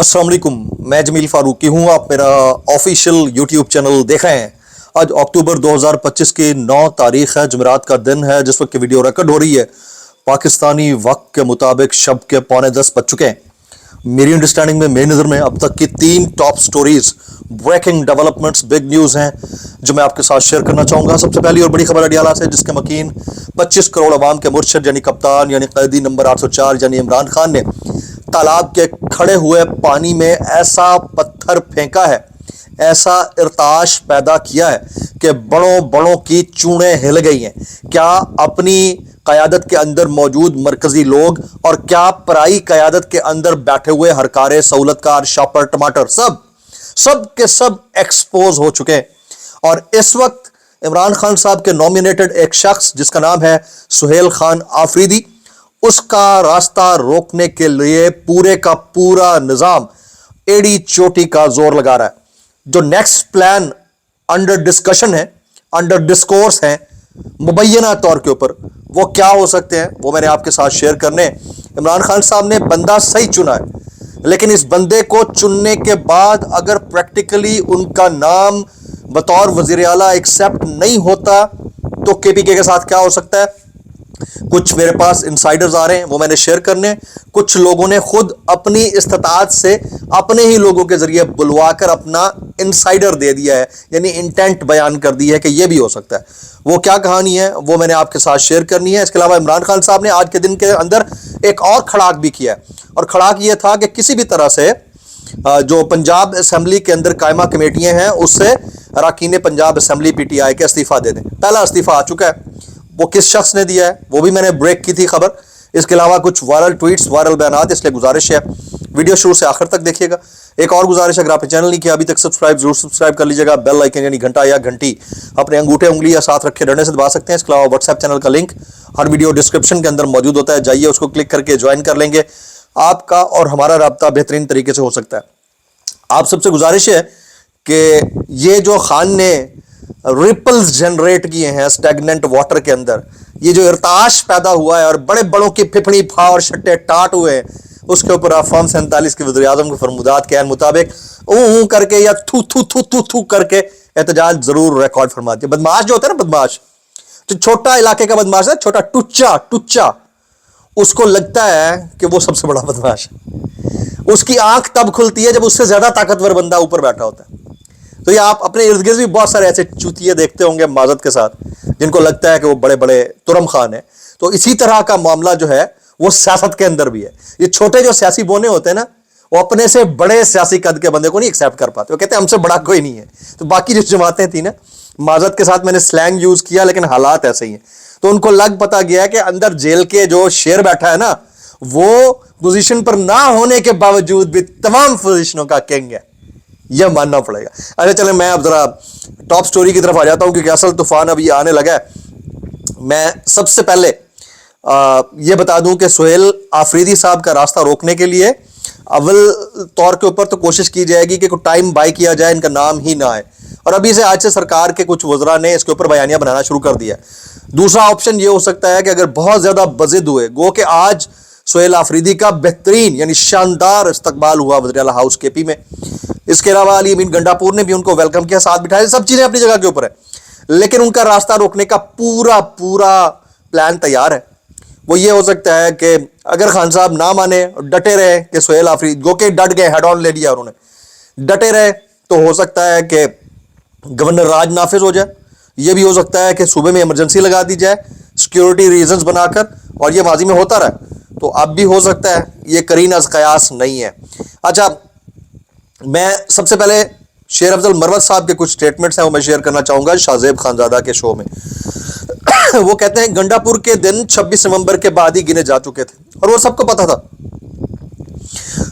अस्सलाम वालेकुम, मैं जमील फारूकी हूँ। आप मेरा ऑफिशियल यूट्यूब चैनल देख रहे हैं। आज अक्टूबर 2025 की 9 तारीख है, जुमेरात का दिन है। जिस वक्त की वीडियो रिकॉर्ड हो रही है पाकिस्तानी वक्त के मुताबिक शब के 9:45 बज चुके हैं। मेरी अंडरस्टैंडिंग में, मेरी नज़र में अब तक की 3 top stories, breaking developments, big news हैं जो मैं आपके साथ शेयर करना चाहूँगा। सबसे पहली और बड़ी खबर अडियाला से, जिसके मकीन 25 करोड़ अवाम के मुर्शद यानी कप्तान यानी कैदी नंबर 804 यानी इमरान खान ने तालाब के खड़े हुए पानी में ऐसा पत्थर फेंका है, ऐसा इर्ताश पैदा किया है कि बड़ों बड़ों की चूड़ें हिल गई हैं। क्या अपनी क़यादत के अंदर मौजूद मरकजी लोग और क्या पराई क़यादत के अंदर बैठे हुए हरकारे, सहूलतकार, शॉपर, टमाटर, सब के सब एक्सपोज हो चुके हैं। और इस वक्त इमरान खान साहब के नॉमिनेटेड एक शख्स जिसका नाम है सुहेल खान आफरीदी, उसका रास्ता रोकने के लिए पूरे का पूरा निजाम एड़ी चोटी का जोर लगा रहा है। जो नेक्स्ट प्लान अंडर डिस्कशन है, अंडर डिस्कोर्स है मुबैना तौर के ऊपर, वो क्या हो सकते हैं वो मैंने आपके साथ शेयर करने। इमरान खान साहब ने बंदा सही चुना है, लेकिन इस बंदे को चुनने के बाद अगर प्रैक्टिकली उनका नाम बतौर वजीर आला एक्सेप्ट नहीं होता तो केपीके के साथ क्या हो सकता है। कुछ मेरे पास इनसाइडर्स आ रहे हैं, वो मैंने शेयर करने। कुछ लोगों ने खुद अपनी इस्तात से अपने ही लोगों के जरिए बुलवाकर अपना इनसाइडर दे दिया है, यानी इंटेंट बयान कर दी है कि यह भी हो सकता है। वो क्या कहानी है वो मैंने आपके साथ शेयर करनी है। इसके अलावा इमरान खान साहब ने आज के दिन के अंदर एक और खड़ाक भी किया है, और खड़ाक यह था कि किसी भी तरह से जो पंजाब असम्बली के अंदर कायमा कमेटियां हैं उससे अरकान पंजाब असम्बली पीटीआई के इस्तीफा दे दें। पहला इस्तीफा आ चुका है, वो किस शख्स ने दिया है वो भी मैंने ब्रेक की थी खबर। इसके अलावा कुछ वायरल ट्वीट्स, वायरल बयानात, इसलिए गुजारिश है वीडियो शुरू से आखिर तक देखिएगा। एक और गुजारिश, अगर आपने चैनल नहीं किया अभी तक सब्सक्राइब जरूर सब्सक्राइब कर लीजिएगा। बेल आइकन यानी घंटा या घंटी अपने अंगूठे उंगली या साथ रखे डंडे से दबा सकते हैं। इसके अलावा व्हाट्सएप चैनल का लिंक हर वीडियो डिस्क्रिप्शन के अंदर मौजूद होता है, जाइए उसको क्लिक करके ज्वाइन कर लेंगे। आपका और हमारा राब्ता बेहतरीन तरीके से हो सकता है। आप सबसे गुजारिश है कि ये जो खान ने रिपल्स जनरेट किए हैं स्टैग्नेंट वाटर के अंदर, ये जो इर्ताश पैदा हुआ है और बड़े बड़ों की फिफड़ी फा और शट्टे टाट हुए हैं, उसके ऊपर आप फॉर्म 47 के वज़ीर आज़म के फरमुदात के मुताबिक ऊ करके या थू थू थू थू थू करके एहतजाज जरूर रिकॉर्ड फरमाती है। बदमाश जो होता है ना, बदमाश जो छोटा इलाके का बदमाश है, छोटा टुच्चा, उसको लगता है कि वो सबसे बड़ा बदमाश है। उसकी आंख तब खुलती है जब उससे ज्यादा ताकतवर बंदा ऊपर बैठा होता है। तो ये आप अपने इर्द गिर्द भी बहुत सारे ऐसे चूतिए देखते होंगे माजत के साथ, जिनको लगता है कि वो बड़े बड़े तुरम खान है। तो इसी तरह का मामला जो है वो सियासत के अंदर भी है। ये छोटे जो सियासी बोने होते हैं ना, वो अपने से बड़े सियासी कद के बंदे को नहीं एक्सेप्ट कर पाते। वो कहते हैं हमसे बड़ा कोई नहीं है। तो बाकी जो जमातें थी ना, माजत के साथ मैंने स्लैंग यूज किया, लेकिन हालात ऐसे ही हैं। तो उनको लग पता गया है कि अंदर जेल के जो शेर बैठा है ना, वो पोजीशन पर ना होने के बावजूद भी तमाम पोजीशनों का किंग है, यह मानना पड़ेगा। अच्छा चले, मैं अब जरा टॉप स्टोरी की तरफ आ जाता हूं, क्योंकि असल तूफान अभी आने लगा है। मैं सबसे पहले यह बता दूं कि सुहेल आफरीदी साहब का रास्ता रोकने के लिए अव्वल तौर के ऊपर तो कोशिश की जाएगी कि कोई टाइम बाय किया जाए, इनका नाम ही ना आए। और अभी से आज से सरकार के कुछ वज़रा ने इसके ऊपर बयानियां बनाना शुरू कर दिया। दूसरा ऑप्शन यह हो सकता है कि अगर बहुत ज्यादा बजिद हुए, गो कि आज सुहेल आफरीदी का बेहतरीन यानी शानदार इस्तकबाल हुआ वज़ीर आला हाउस केपी में। इसके अलावा अली अमीन गंडापुर ने भी उनको वेलकम किया, साथ बिठाया, सब चीजें अपनी जगह के ऊपर है। लेकिन उनका रास्ता रोकने का पूरा प्लान तैयार है। वो ये हो सकता है कि अगर खान साहब ना माने, डटे रहे कि सुहेल आफरीदी गो के डट गए, हेड ऑन ले लिया उन्होंने, डटे रहे, तो हो सकता है कि गवर्नर राज नाफिज हो जाए। यह भी हो सकता है कि सूबे में इमरजेंसी लगा दी जाए सिक्योरिटी रीजंस बनाकर, और यह माजी में होता रहा, तो अब भी हो सकता है। यह करीन अज़ कयास नहीं है। अच्छा, मैं सबसे पहले शेर अफजल मरवत साहब के कुछ स्टेटमेंट्स हैं वो मैं शेयर करना चाहूंगा शाहजेब खानजादा के शो में। वो कहते हैं गंडापुर के दिन 26 नवंबर के बाद ही गिने जा चुके थे, और वो सबको पता था।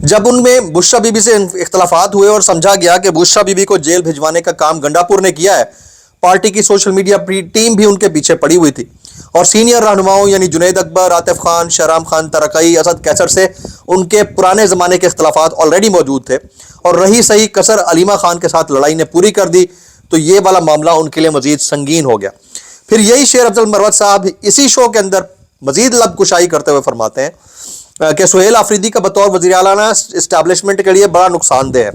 जब उनमें बुशरा बीबी से इख्तलाफात हुए और समझा गया कि बुशरा बीबी को जेल भिजवाने का काम गंडापुर ने किया है, पार्टी की सोशल मीडिया टीम भी उनके पीछे पड़ी हुई थी, और सीनियर रहनुमाओं यानी जुनैद अकबर, आतिफ खान, शहराम खान तरकई, असद कैसर से उनके पुराने ज़माने के इख्तलाफात ऑलरेडी मौजूद थे। और रही सही कसर अलीमा खान के साथ लड़ाई ने पूरी कर दी, तो ये वाला मामला उनके लिए मजीद संगीन हो गया। फिर यही शेर अफजल मरवत साहब इसी शो के अंदर मजीद लब कुशाई करते हुए फरमाते हैं کہ سہیل آفریدی کا بطور وزیر اعلیٰ نا اسٹیبلشمنٹ کے لیے بڑا نقصان دہ ہے۔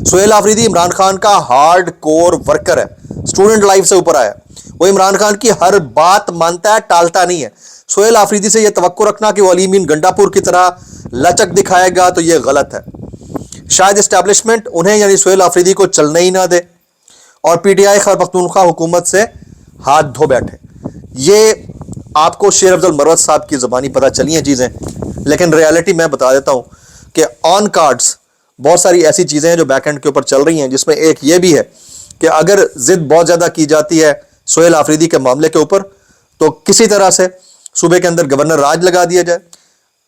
سہیل آفریدی عمران خان کا ہارڈ کور ورکر ہے، اسٹوڈنٹ لائف سے اوپر آیا، وہ عمران خان کی ہر بات مانتا ہے، ٹالتا نہیں ہے۔ سہیل آفریدی سے یہ توقع رکھنا کہ وہ علی امین گنڈا پور کی طرح لچک دکھائے گا تو یہ غلط ہے۔ شاید اسٹیبلشمنٹ انہیں یعنی سہیل آفریدی کو چلنے ہی نہ دے اور P T I Khyber Pakhtunkhwa حکومت سے ہاتھ دھو بیٹھے۔ یہ آپ کو شیر افضل مروت صاحب کی زبانی پتہ چلی ہیں چیزیں، لیکن ریالٹی میں بتا دیتا ہوں کہ آن کارڈز بہت ساری ایسی چیزیں ہیں جو بیک اینڈ کے اوپر چل رہی ہیں، جس میں ایک یہ بھی ہے کہ اگر ضد بہت زیادہ کی جاتی ہے سہیل آفریدی کے معاملے کے اوپر تو کسی طرح سے صوبے کے اندر گورنر راج لگا دیا جائے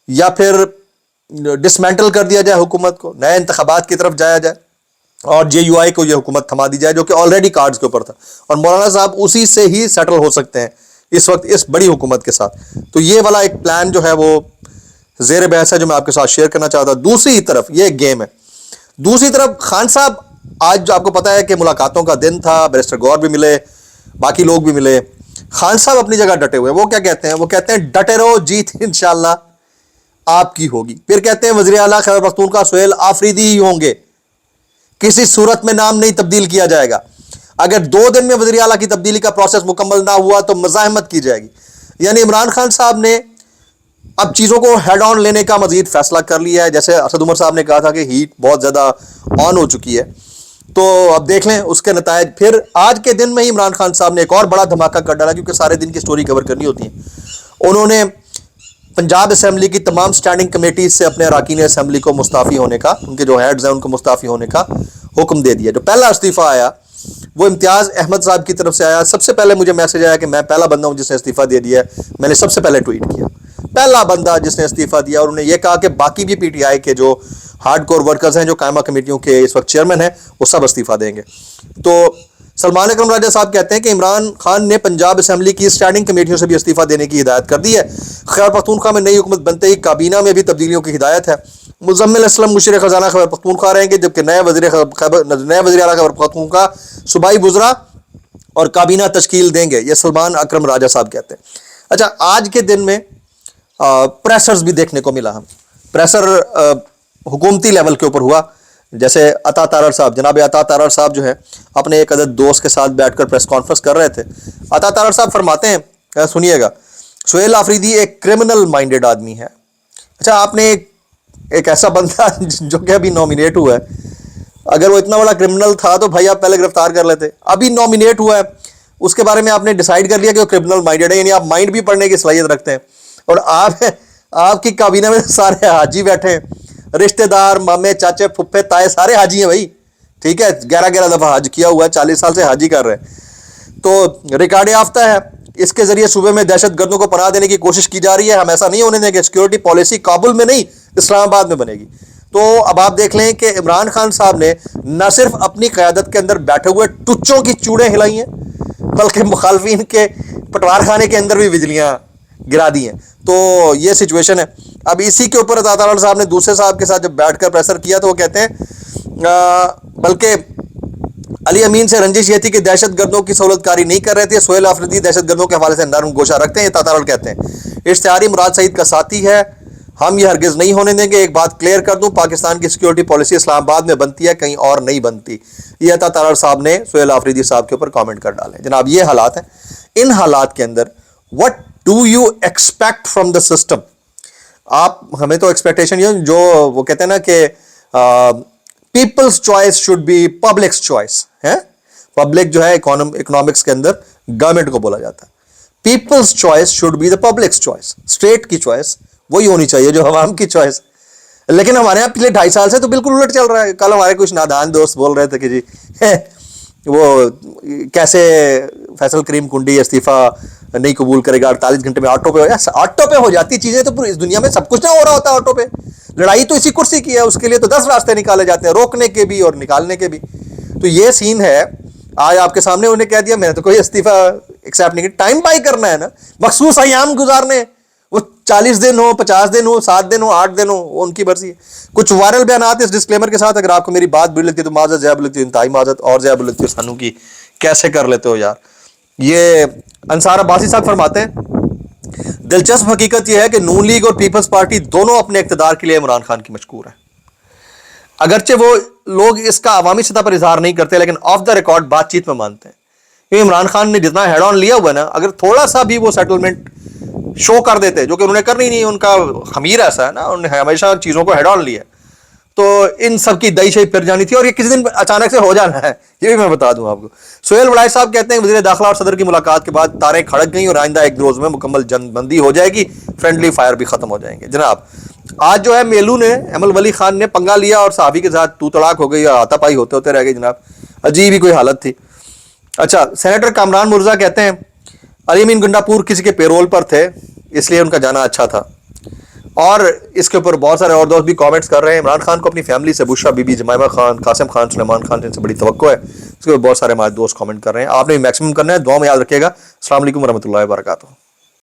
یا پھر ڈسمینٹل کر دیا جائے حکومت کو، نئے انتخابات کی طرف جایا جائے اور جے یو آئی کو یہ حکومت تھما دی جائے جو کہ آلریڈی کارڈز کے اوپر تھا، اور مولانا صاحب اسی سے ہی سیٹل ہو سکتے ہیں اس وقت اس بڑی حکومت کے ساتھ۔ تو یہ والا ایک پلان جو ہے وہ زیر بحث ہے جو میں آپ کے ساتھ شیئر کرنا چاہتا ہوں۔ دوسری طرف یہ ایک گیم ہے، دوسری طرف خان صاحب آج جو آپ کو پتا ہے کہ ملاقاتوں کا دن تھا، بیرسٹر گور بھی ملے، باقی لوگ بھی ملے، خان صاحب اپنی جگہ ڈٹے ہوئے۔ وہ کیا کہتے ہیں؟ وہ کہتے ہیں ڈٹے رہو، جیت انشاءاللہ آپ کی ہوگی۔ پھر کہتے ہیں وزیر اعلیٰ خیبر پختونخوا سہیل آفریدی ہی ہوں گے، کسی صورت میں نام نہیں تبدیل کیا جائے گا، اگر 2 دن میں وزیر اعلیٰ کی تبدیلی کا پروسیس مکمل نہ ہوا تو مزاحمت کی جائے گی۔ یعنی عمران خان صاحب نے اب چیزوں کو ہیڈ آن لینے کا مزید فیصلہ کر لیا ہے، جیسے اسد عمر صاحب نے کہا تھا کہ ہیٹ بہت زیادہ آن ہو چکی ہے، تو اب دیکھ لیں اس کے نتائج۔ پھر آج کے دن میں ہی عمران خان صاحب نے ایک اور بڑا دھماکہ کر ڈالا، کیونکہ سارے دن کی سٹوری کور کرنی ہوتی ہے۔ انہوں نے پنجاب اسمبلی کی تمام سٹینڈنگ کمیٹیز سے اپنے اراکین اسمبلی کو مستعفی ہونے کا، ان کے جو ہیڈز ہیں ان کو مستعفی ہونے کا حکم دے دیا۔ جو پہلا استعفیٰ آیا وہ امتیاز احمد صاحب کی طرف سے آیا۔ سب سے پہلے مجھے میسج آیا کہ میں پہلا بندہ ہوں جس نے استعفیٰ دے دیا ہے، میں نے سب سے پہلے ٹویٹ کیا، پہلا بندہ جس نے استعفیٰ دیا، اور انہوں نے یہ کہا کہ باقی بھی پی ٹی آئی کے جو ہارڈ کور ورکرز ہیں جو قائمہ کمیٹیوں کے اس وقت چیئرمین ہیں وہ سب استعفیٰ دیں گے۔ تو سلمان اکرم راجہ صاحب کہتے ہیں کہ عمران خان نے پنجاب اسمبلی کی اسٹینڈنگ کمیٹیوں سے بھی استعفیٰ دینے کی ہدایت کر دی ہے۔ خیبر پختونخوا میں نئی حکومت بنتے ہی کابینہ میں بھی تبدیلیوں کی ہدایت ہے۔ مزمل اسلم مشیر خزانہ خیبر پختونخوا رہیں گے، جبکہ نئے وزیر اعلیٰ خیبر پختونخوا صوبائی وزراء اور کابینہ تشکیل دیں گے، یہ سلمان اکرم راجہ صاحب کہتے ہیں۔ اچھا، آج کے دن میں پریسرز بھی دیکھنے کو ملا، ہم پریسر حکومتی لیول کے اوپر ہوا، جیسے عطا تارڑ صاحب، جناب عطا تارڑ صاحب جو ہے اپنے ایک عدد دوست کے ساتھ بیٹھ کر پریس کانفرنس کر رہے تھے۔ عطا تارڑ صاحب فرماتے ہیں، سنیے گا، سہیل آفریدی ایک کرمنل مائنڈڈ آدمی ہے۔ اچھا، آپ نے ایک ایسا بندہ جو کہ ابھی نامینیٹ ہوا ہے، اگر وہ اتنا بڑا کرمنل تھا تو بھائی آپ پہلے گرفتار کر لیتے، ابھی نامینیٹ ہوا ہے، اس کے بارے میں آپ نے ڈیسائیڈ کر لیا کہ وہ کرمنل مائنڈڈ ہے، یعنی آپ مائنڈ بھی پڑھنے کی صلاحیت رکھتے ہیں، اور آپ کی کابینہ میں سارے حاجی بیٹھے ہیں، رشتہ دار، مامے، چاچے، پھپھے، تائے، سارے حاجی ہیں بھائی، ٹھیک ہے، 11 دفعہ حج کیا ہوا ہے، 40 سال سے حاجی کر رہے ہیں، تو ریکارڈ یافتہ ہے۔ اس کے ذریعے صوبے میں دہشت گردوں کو پناہ دینے کی کوشش کی جا رہی ہے، ہم ایسا نہیں ہونے دیں گے، سیکورٹی پالیسی کابل میں نہیں اسلام آباد میں بنے گی۔ تو اب آپ دیکھ لیں کہ عمران خان صاحب نے نہ صرف اپنی قیادت کے اندر بیٹھے ہوئے ٹچوں کی چوڑیں ہلائی ہیں، بلکہ مخالفین کے پٹوار خانے کے اندر بھی بجلیاں گرا دی ہیں۔ تو یہ سچویشن ہے۔ اب اسی کے اوپر عطا تارڑ صاحب نے دوسرے صاحب کے ساتھ جب بیٹھ کر پریسر کیا تو وہ کہتے ہیں بلکہ علی امین سے رنجش یہ تھی کہ دہشت گردوں کی سہولت کاری نہیں کر رہے تھے، سہیل آفریدی دہشت گردوں کے حوالے سے نرم گوشہ رکھتے ہیں، عطا تارڑ کہتے ہیں اشتہاری مراد سعید کا ساتھی ہے، ہم یہ ہرگز نہیں ہونے دیں گے۔ ایک بات کلیئر کر دوں، پاکستان کی سیکورٹی پالیسی اسلام آباد میں بنتی ہے، کہیں اور نہیں بنتی۔ یہ عطا تارڑ صاحب نے سہیل آفریدی صاحب کے اوپر کامنٹ کر ڈالے۔ جناب یہ حالات ہیں، ان حالات کے اندر what do you expect from the system؟ آپ ہمیں تو ایکسپیکٹیشن جو وہ کہتے ہیں نا کہ people's choice should be public's choice ہے، پبلک جو ہے اکنامکس کے اندر گورنمنٹ کو بولا جاتا ہے، people's choice should be the public's choice, state کی چوائس وہی ہونی چاہیے جو عوام کی چوائس۔ لیکن ہمارے یہاں پچھلے 2.5 سال سے تو بالکل الٹ چل رہا ہے۔ کل ہمارے کچھ نادان دوست بول رہے تھے کہ جی وہ کیسے فیصل کریم کنڈی استعفیٰ نہیں قبول کرے گا، 48 گھنٹے میں آٹو پہ ہو جائے۔ آٹو پہ ہو جاتی چیزیں تو پوری اس دنیا میں سب کچھ نہ ہو رہا ہوتا آٹو پہ، لڑائی تو اسی کرسی کی ہے، اس کے لیے تو 10 راستے نکالے جاتے ہیں، روکنے کے بھی اور نکالنے کے بھی۔ تو یہ سین ہے آج آپ کے سامنے، انہیں کہہ دیا میں نے تو کوئی استعفیٰ ایکسیپٹ نہیں کیا، ٹائم بائی کرنا ہے نا، مخصوص ایام گزارنے، وہ 40 دن ہو، 50 دن ہو، 7 دن ہو، 8 دن ہو، وہ ان کی مرضی ہے۔ کچھ وائرل بیانات اس ڈسکلیمر کے ساتھ، اگر آپ کو میری بات بری لگتی ہے تو معذرت، زیب لگتی ہے انتہائی معذرت، اور زیب لگتی ہے سانو کی، کیسے کر لیتے ہو یار۔ یہ انصار عباسی صاحب فرماتے ہیں दिलचस्प हकीकत यह है कि नून लीग और पीपल्स पार्टी दोनों अपने इक़्तिदार के लिए इमरान खान की मशकूर है। अगरचे वो लोग इसका अवामी सतह पर इजहार नहीं करते, लेकिन ऑफ द रिकॉर्ड बातचीत में मानते हैं। क्योंकि इमरान खान ने जितना हेड ऑन लिया हुआ ना, अगर थोड़ा सा भी वो सेटलमेंट शो कर देते, जो कि उन्होंने करनी नहीं, उनका खमीर ऐसा है ना, उन्होंने हमेशा चीज़ों को हेड ऑन लिया, तो इन सब की दही शही फिर जानी थी, और ये किसी दिन अचानक से हो जाना है, ये भी मैं बता दूं आपको। सुहेल वड़ाई साहब कहते हैं वज़ीर दाखिला और सदर की मुलाकात के बाद तारें खड़क गई और आइंदा एक रोज में मुकम्मल जंगबंदी हो जाएगी, फ्रेंडली फायर भी खत्म हो जाएंगे। जनाब आज जो है मेलू ने, अमल वली खान ने पंगा लिया और साहबी के साथ तू तड़ाक हो गई और हाथापाई होते होते रह गई जनाब, अजीब ही कोई हालत थी। अच्छा, सेनेटर कामरान मुर्जा कहते हैं अली अमीन गंडापुर किसी के पेरोल पर थे, इसलिए उनका जाना अच्छा था। और इसके ऊपर बहुत सारे और दोस्त भी कमेंट्स कर रहे हैं। इमरान खान को अपनी फैमिली से बुशरा बीबी, जमाइमा खान, कासिम खान, सुलेमान खान इनसे बड़ी तवक्को है। इसके ऊपर बहुत सारे हमारे दोस्त कमेंट कर रहे हैं। आपने भी मैक्सिमम करना है। दुआ में याद रखिएगा। अस्सलाम वालेकुम रहमतुल्लाहि व बरकातुहू।